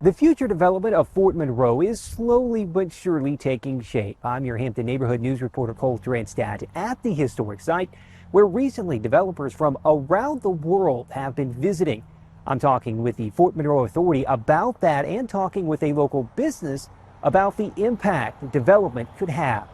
The future development of Fort Monroe is slowly but surely taking shape. I'm your Hampton neighborhood news reporter Cole Transtad at the historic site where recently developers from around the world have been visiting. I'm talking with the Fort Monroe Authority about that and talking with a local business about the impact the development could have.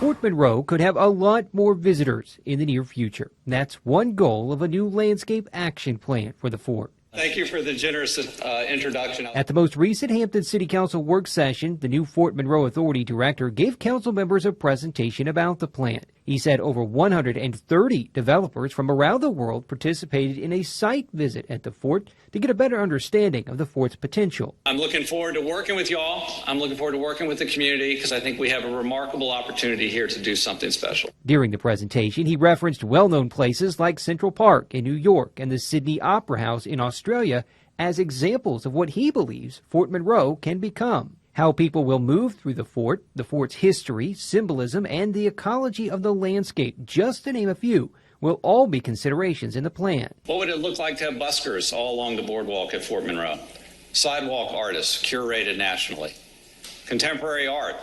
Fort Monroe could have a lot more visitors in the near future. That's one goal of a new landscape action plan for the fort. Thank you for the generous introduction. At the most recent Hampton City Council work session, the new Fort Monroe Authority Director gave council members a presentation about the plan. He said over 130 developers from around the world participated in a site visit at the fort to get a better understanding of the fort's potential. I'm looking forward to working with y'all. I'm looking forward to working with the community because I think we have a remarkable opportunity here to do something special. During the presentation, he referenced well-known places like Central Park in New York and the Sydney Opera House in Australia as examples of what he believes Fort Monroe can become. How people will move through the fort's history, symbolism, and the ecology of the landscape, just to name a few, will all be considerations in the plan. What would it look like to have buskers all along the boardwalk at Fort Monroe? Sidewalk artists curated nationally. Contemporary art,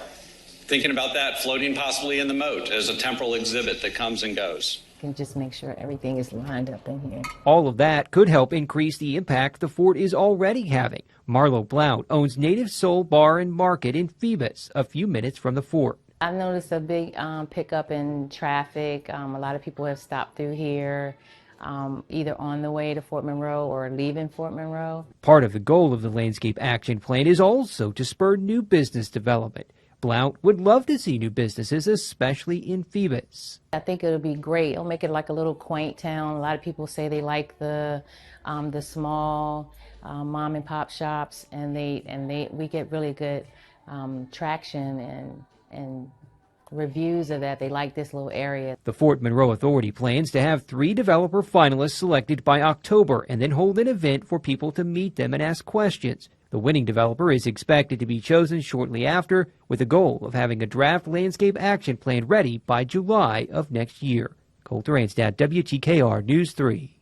thinking about that floating possibly in the moat as a temporal exhibit that comes and goes. And just make sure everything is lined up in here. All of that could help increase the impact the fort is already having. Marlo Blount owns Native Soul Bar and Market in Phoebus, a few minutes from the fort. I've noticed a big pickup in traffic. A lot of people have stopped through here, either on the way to Fort Monroe or leaving Fort Monroe. Part of the goal of the Landscape Action Plan is also to spur new business development. Blount would love to see new businesses, especially in Phoebus. I think it'll be great. It'll make it like a little quaint town. A lot of people say they like the small mom and pop shops, and we get really good traction and reviews of that. They like this little area. The Fort Monroe Authority plans to have 3 developer finalists selected by October and then hold an event for people to meet them and ask questions. The winning developer is expected to be chosen shortly after, with the goal of having a draft landscape action plan ready by July of next year. Cole Transtad, WTKR News 3.